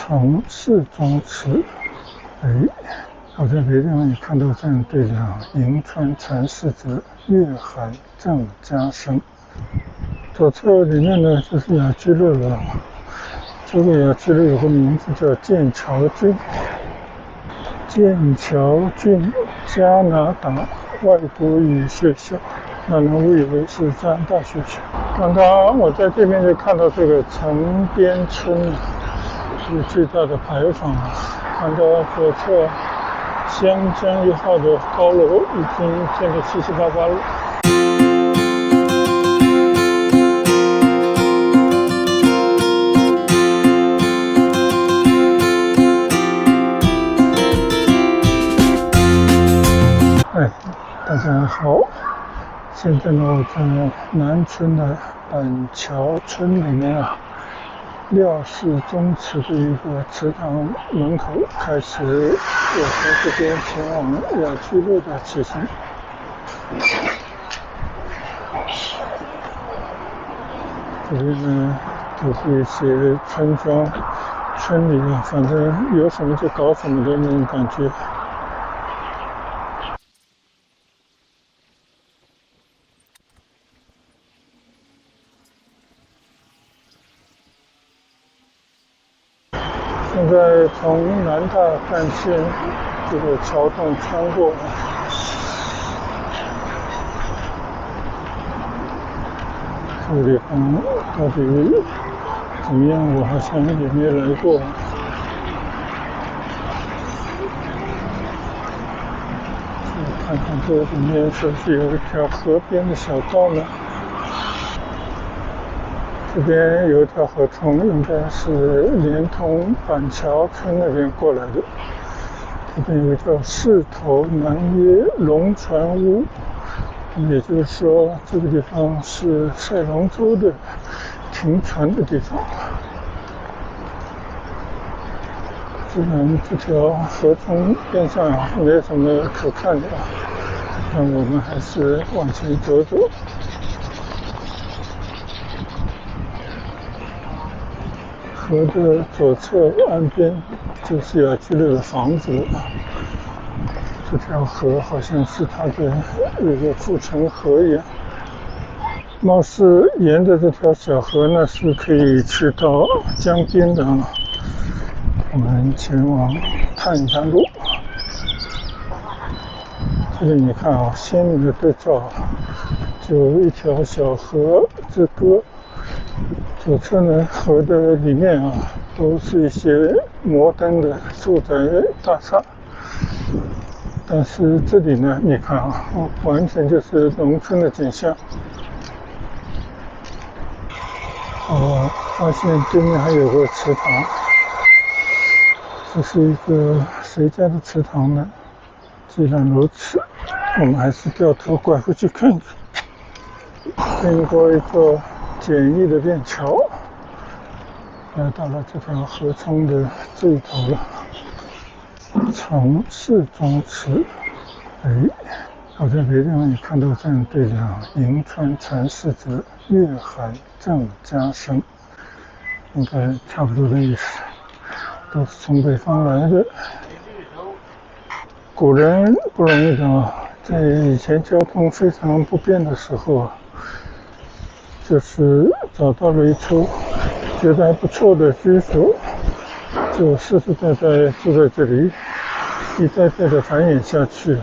从市中池，我在别地方也看到这样对联：迎春蚕室则，月寒正家生。左侧里面呢就是雅居乐了，这个雅居乐有个名字叫剑桥郡。剑桥郡加拿大外国语学校，让人误以为是加拿大学校。刚刚我在这边就看到这个城边村是最大的牌坊，看到左侧湘江1号的高楼已经建得七七八八了。大家好，现在呢我在南村的板桥村里面廖氏宗祠的一个祠堂门口开始我从这边前往雅居乐的骑行。这边呢都是一些村庄村里反正有什么就搞什么的那种感觉。现在从南大干线这个桥洞穿过，这个地方到底怎么样？我好像也没来过。看看这里面是不是有一条河边的小道呢？这边有一条河冲，应该是连通板桥村那边过来的。这边有一个市头南约龙船屋，也就是说这个地方是赛龙舟的停船的地方。虽然这条河冲边上没有什么可看的，但我们还是往前走走。河的左侧岸边就是雅居乐的房子了。这条河好像是它的一个护城河一样，貌似沿着这条小河呢是可以去到江边的。我们前往探一探路。这里你看鲜明的对照，就一条小河之歌。左侧呢，河的里面都是一些摩登的住宅大厦，但是这里呢，你看完全就是农村的景象。我发现对面还有个祠堂，这是一个谁家的祠堂呢？既然如此，我们还是掉头拐回去看看。经过一座简易的便桥，来到了这条河冲的这一头了。从市中池，我在别地方也看到这样对联：迎春蚕室则，月寒正家生。应该差不多的意思，都是从北方来的。古人不容易的在以前交通非常不便的时候就是找到了一处觉得还不错的居所，就世世代代住在这里，一代代的繁衍下去。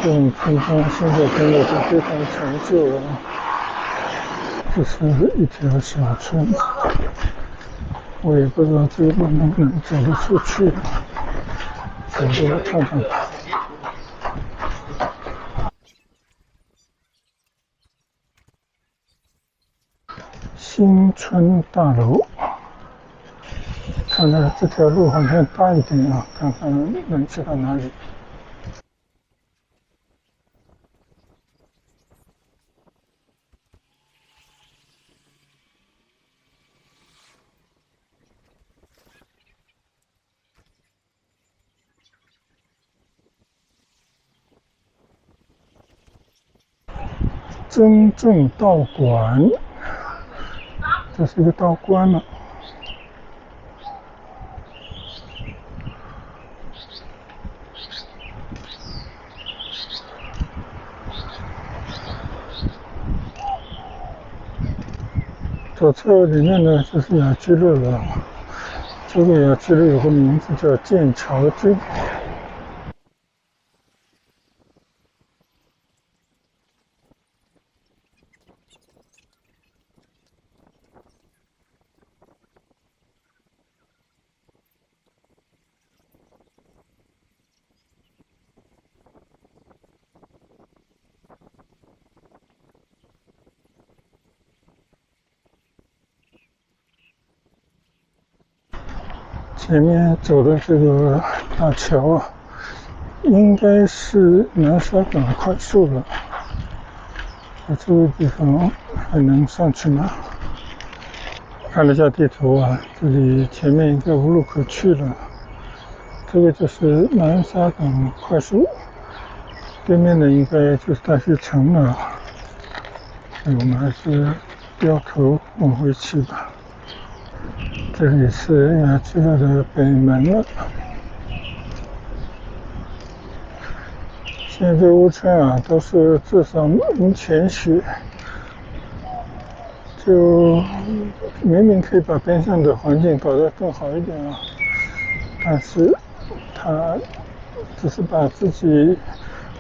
这种村庄现在真的是非常陈旧了。这是一条小村，我也不知道这个路能不能走得出去，走过来看看吧。新村大楼，看来这条路好像大一点看看能去到哪里。真正道馆，这是一个道观了。左侧里面呢就是雅居乐了，这个雅居乐有个名字叫剑桥郡。前面走的这个大桥啊，应该是南沙港快速了。这个地方还能上去吗？看了一下地图啊，这里前面应该无路可去了。这个就是南沙港快速，对面的应该就是大学城了。我们还是掉头往回去吧。这里是雅居乐的北门了。现在这屋村啊，都是至少门前雪，就明明可以把边上的环境搞得更好一点啊，但是他只是把自己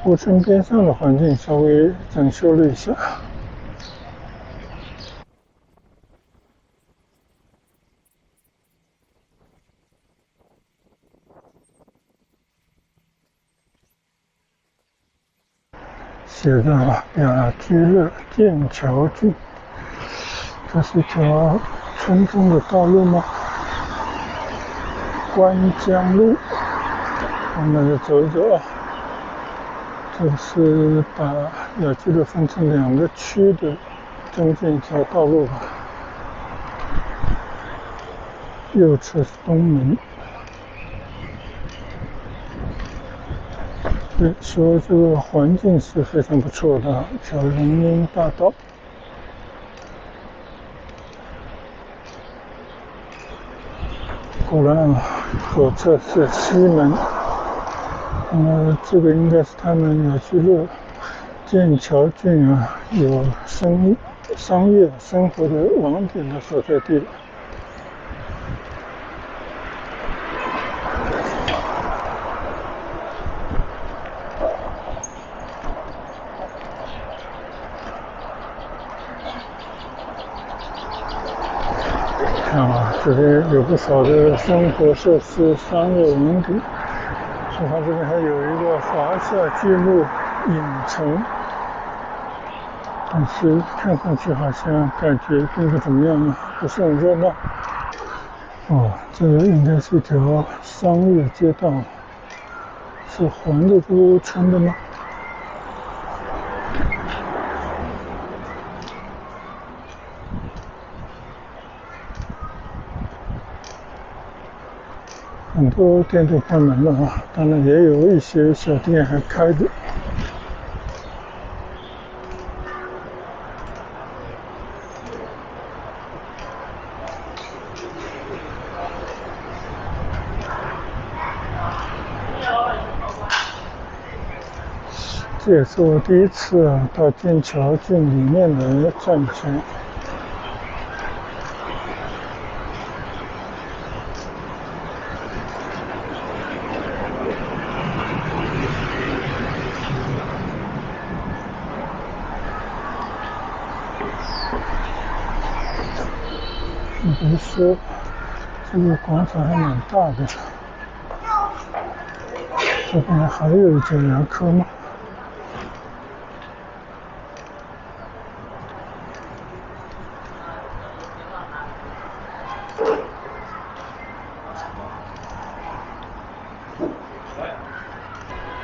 屋村边上的环境稍微整修了一下。写着雅居乐剑桥郡，这是一条村中的道路吗？观江路，我们走一走啊。这是把雅居乐分成2个区的中间一条道路吧。右侧是东门。对，说这个环境是非常不错的，叫林荫大道。果然啊，左侧是西门。这个应该是他们雅居乐剑桥郡啊，有商业生活的网点的所在地。这边有不少的生活设施、商业网点。我看这边还有一个华夏巨幕影城，但是看上去好像感觉并不怎么样啊，不是很热闹。这个应该是一条商业街道，是环着这个村的吗？很多店都关门了啊，当然也有一些小店还开着。这也是我第一次到剑桥郡里面来转一圈。比如说，这个广场还蛮大的。这边还有一家牙科吗？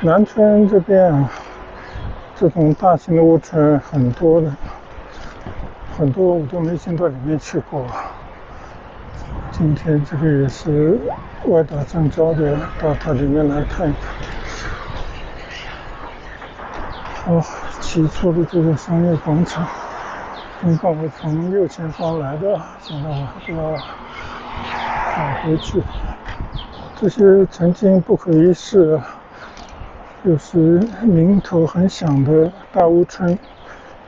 南村这边这种大型的屋村很多的，很多我都没进到里面去过。今天这个也是歪打正着的到它里面来看一看。起初的这个商业广场。尽管我从右前方来的，现在我还是要返回去。这些曾经不可一世，有时名头很响的大屋村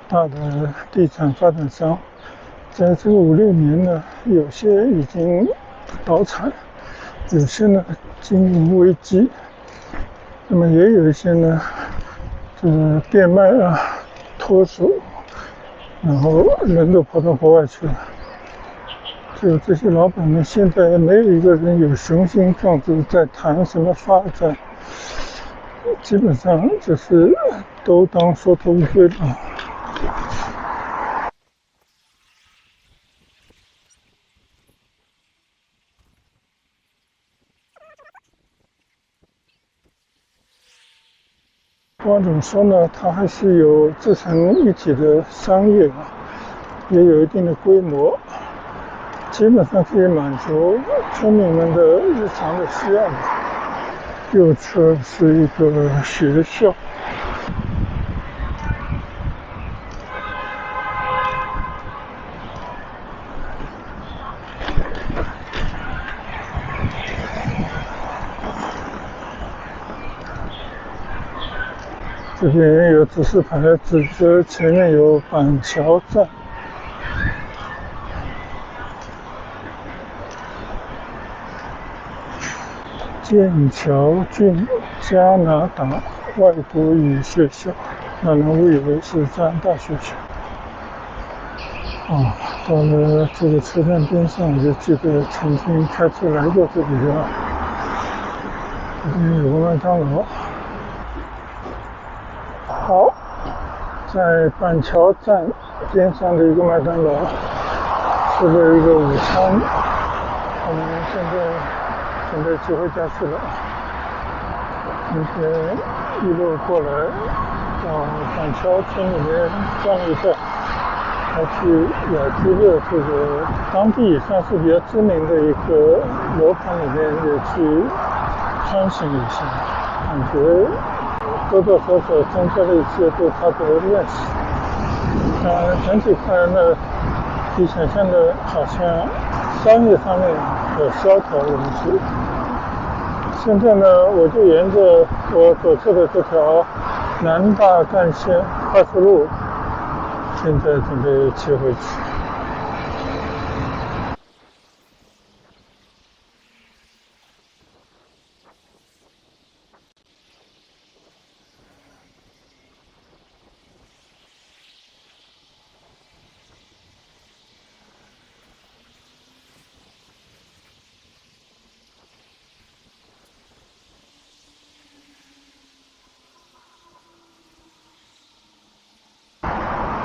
大的地产发展商，在这个5、6年呢，有些已经倒产，有些呢经营危机，那么也有一些呢，变卖脱手，然后人都跑到国外去了。就这些老板们，现在没有一个人有雄心壮志在谈什么发展，基本上就是都当缩头乌龟了。不管怎么说呢，它还是有自成一体的商业，也有一定的规模，基本上可以满足村民们的日常的需要。右侧是一个学校，这边有指示牌指着前面有板桥站。剑桥郡加拿大外国语学校，让人误以为是加拿大学校。到了这个车站边上，我就记得曾经开车来过这里的。这边有个麦当劳。好，在板桥站边上的一个麦当劳吃了一个午餐，我们现在准备骑回家去了。今天一路过来到板桥村里面转了一下，还去雅居乐这个当地也算是比较知名的一个楼盘里面也去穿行一下，感觉多多少少增加了一些对他的认识。整体看来呢，比想象的好像商业上面有萧条人士。现在呢，我就沿着我左侧的这条南大干线快速路，现在准备骑回去。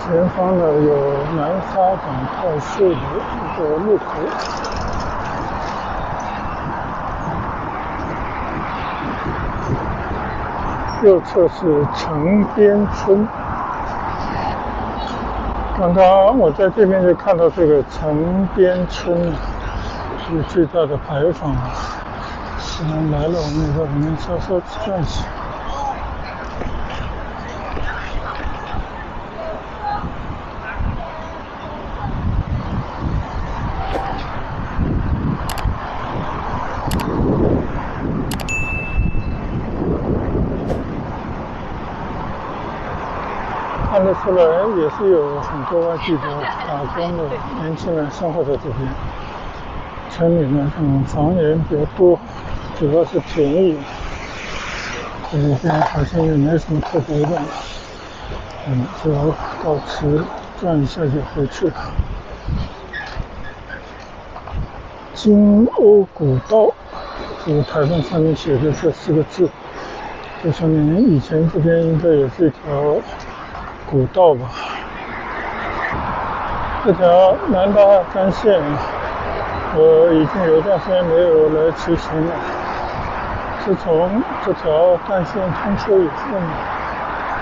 前方呢有南沙港快速的一个路口，右侧是城边村。刚刚我在这边就看到这个城边村有巨大的牌坊，既然来了，我们也在里面稍稍转一下。看得出来，也是有很多外地的打工的年轻人生活在这边。村里呢，房源比较多，主要是便宜。这里边好像也没什么特别的，就到此转一下就回去了。金瓯古道，这个牌坊上面写的这4个字，这说明以前这边应该也是一条古道吧。这条南大干线，我已经有一段时间没有来骑行了。自从这条干线通车以后呢，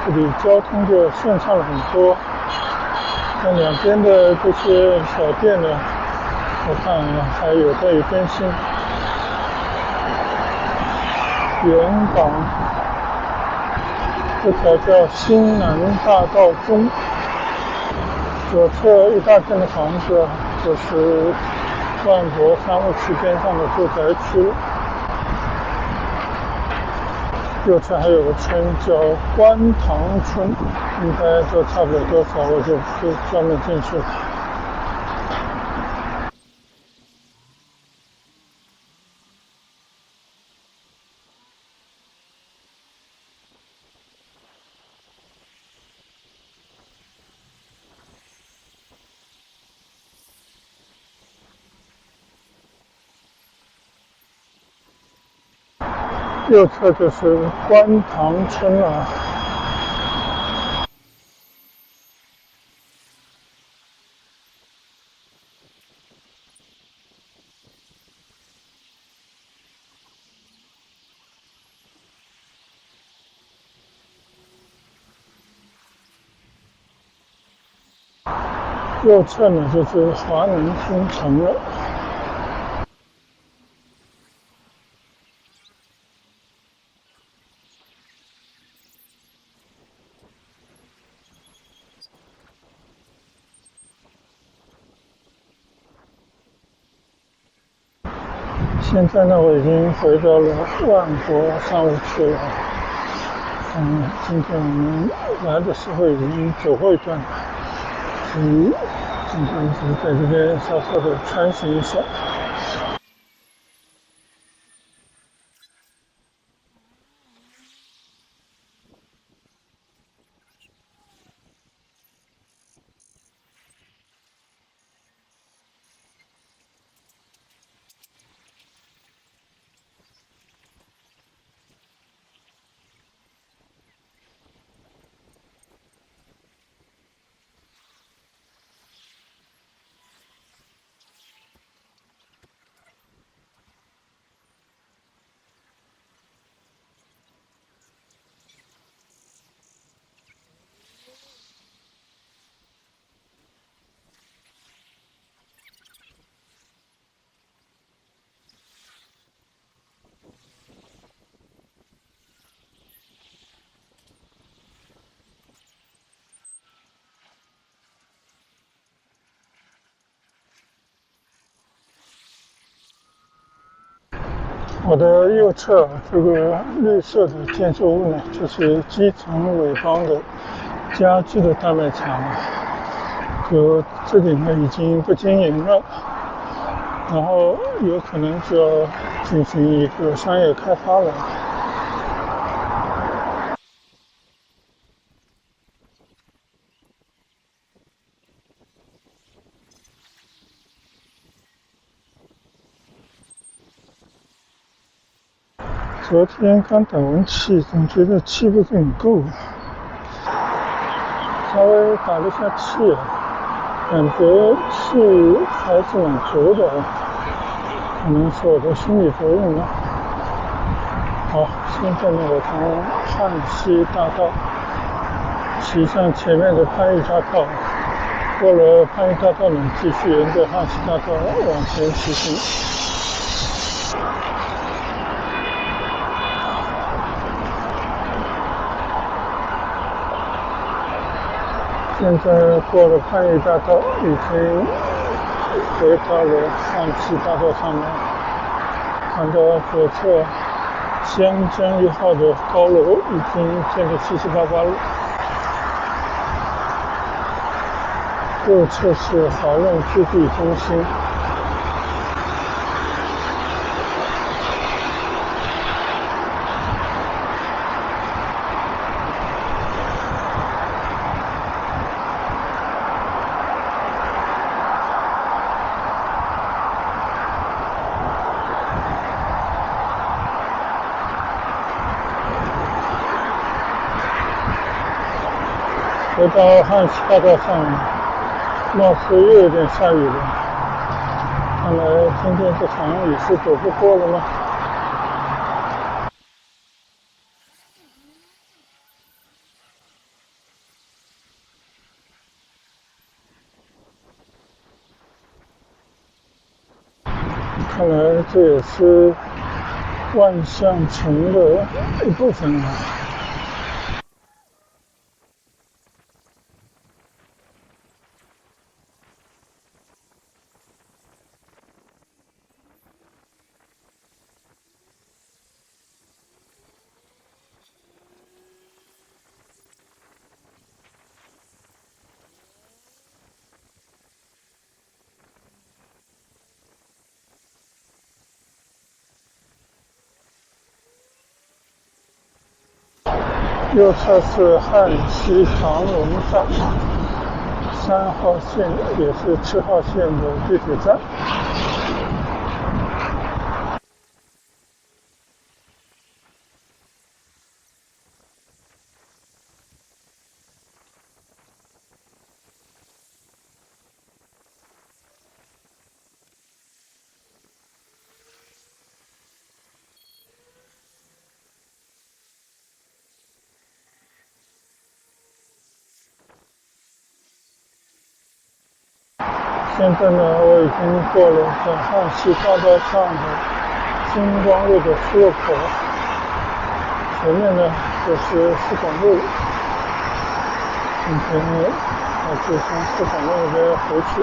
这里交通就顺畅了很多。那两边的这些小店呢，我看还有待于更新。原港这条叫新南大道中，左侧一大片的房子就是万博商务区边上的住宅区，右侧还有个村叫观塘村，应该都差不了多少，我就不专门进去了。右侧就是观塘村了。右侧呢就是华南新城了。现在呢，我已经回到了万国商务区了。今天我们来的时候已经走过一段了，所以今天只是在这边稍稍的穿行一下。我的右侧这个绿色的建筑物呢，就是基层伟邦的家具的大卖场，就这里呢已经不经营了，然后有可能就要进行一个商业开发了。昨天刚打完气，总觉得气不是很够，稍微打了一下气，感觉气还是蛮足的，可能是我的心理作用了。好，现在呢，我从汉西大道骑上前面的番禺大道，过了番禺大道呢，继续沿着汉西大道往前骑行。现在过了番禺大道，已经回到了汉西大道上面，看到左侧湘江1号的高楼已经建得七七八八了，右侧是华润置地中心。回到汉西大道上，貌似又有点下雨了，看来今天这场雨是走不过了吗？看来这也是万象城的一部分了。右侧是汉西长隆站，3号线也是7号线的地铁站。现在呢，我已经过了在汉西大道上的金光路的出入口，前面呢就是四广路，今天我就从四广路那边回去。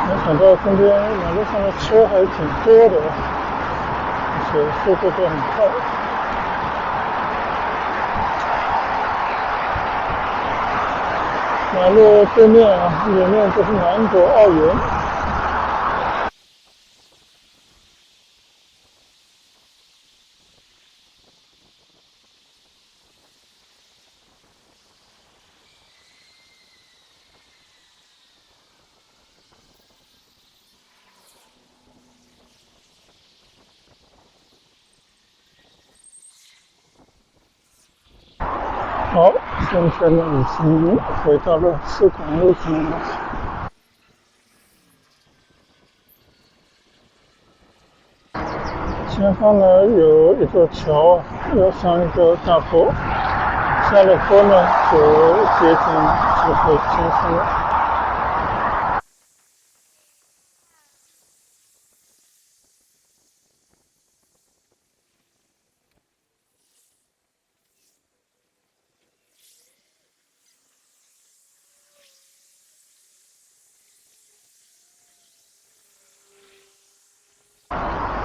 没想到今天马路上的车还挺多的，而且速度都很快。马路对面里面就是南国奥园。好，现在呢已经回到了四广路上了。前方呢有一座桥，要上一个大坡，下了坡呢就接近智慧金峰了。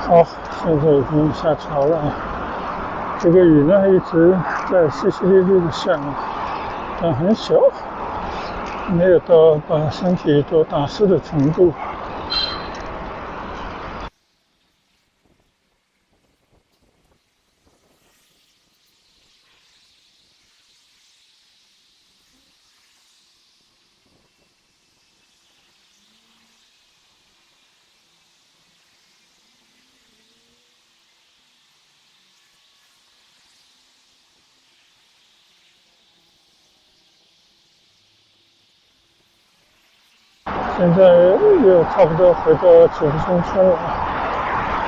好，现在已经下桥了。这个雨呢一直在淅淅沥沥的下，但很小，没有到把身体都打湿的程度。现在又差不多回到启福新村了。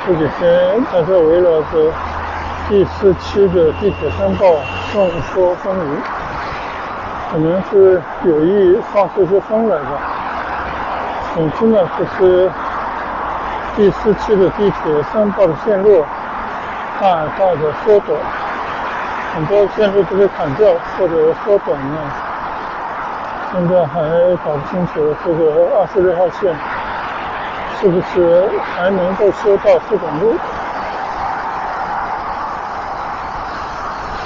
这几天大家围绕着第4期的地铁申报众说纷纭，可能是有意放出些风来吧。总之呢，就是第4期的地铁申报的线路大的缩短，很多线路都被砍掉或者缩短了。现在还搞不清楚这个26号线是不是还能够修到四广路。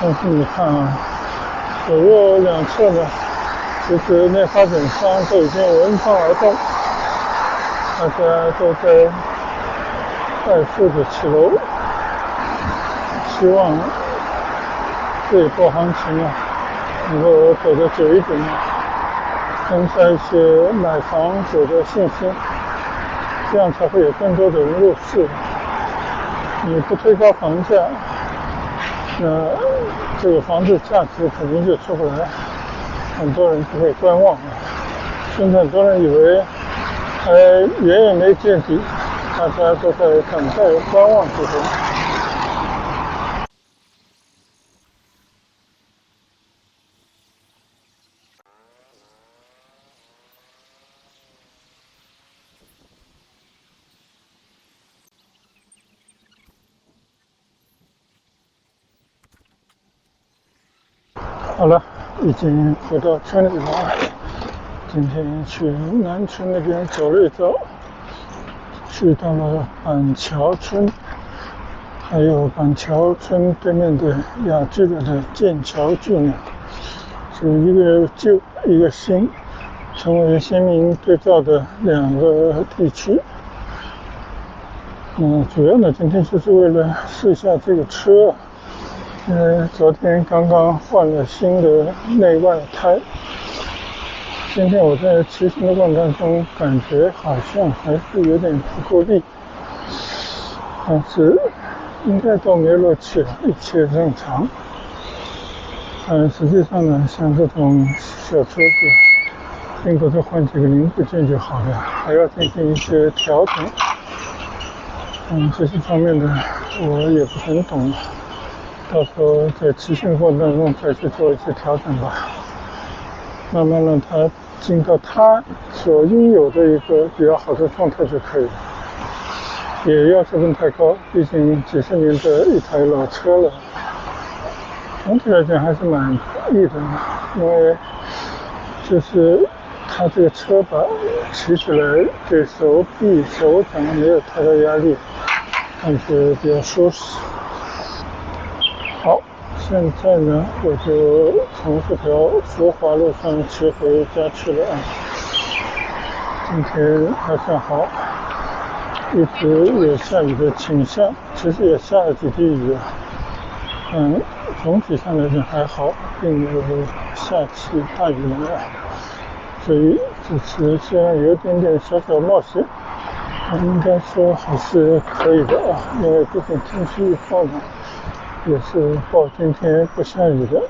但是你看左右两侧呢，其实那发展商都已经闻风而动，大家都在快速的起楼，希望这一波行情能够走得久一点，增加一些买房者的信心，这样才会有更多的人入市。你不推高房价，那这个房子价值肯定就出不来，很多人就会观望了。现在很多人以为还远远没见底，大家都在等待观望之中。好了，已经回到村里了。今天去南村那边走了一遭，去到了板桥村，还有板桥村对面的雅居乐的剑桥剧呢，是一个旧一个新，成为鲜明对照的两个地区。主要呢，今天就是为了试一下这个车，因为昨天刚刚换了新的内外胎。今天我在骑行的过程当中，感觉好像还是有点不够力，但是应该都没漏气了，一切正常。实际上呢，像这种小车子，并不是换几个零部件就好了，还要进行一些调整。这些方面呢，我也不很懂，到时候在骑行过程当中再去做一些调整吧，慢慢让它进到它所应有的一个比较好的状态就可以了。也要求不太高，毕竟几十年的一台老车了。总体来讲还是满意的，因为就是它这个车把骑起来对手臂、手掌没有太大压力，感觉比较舒适。好，现在呢，我就从这条福华路上骑回家去了。今天还算好，一直有下雨的倾向，其实也下了几滴雨。总体上来讲还好，并没有下起大雨来，所以这次虽然有一点点小小冒险，应该说还是可以的因为毕竟天气预报呢也是报今天不下雨的。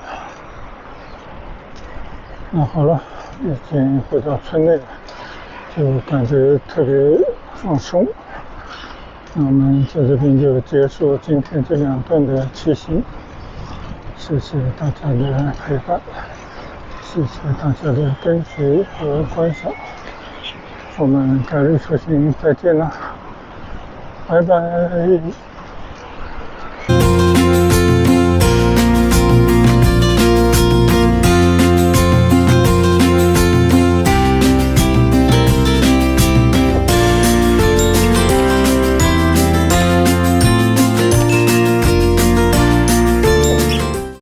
那好了，已经回到村内了，就感觉特别放松。那我们在这边就结束今天这2段的骑行。谢谢大家的陪伴，谢谢大家的跟随和观赏。我们改日出行再见了，拜拜。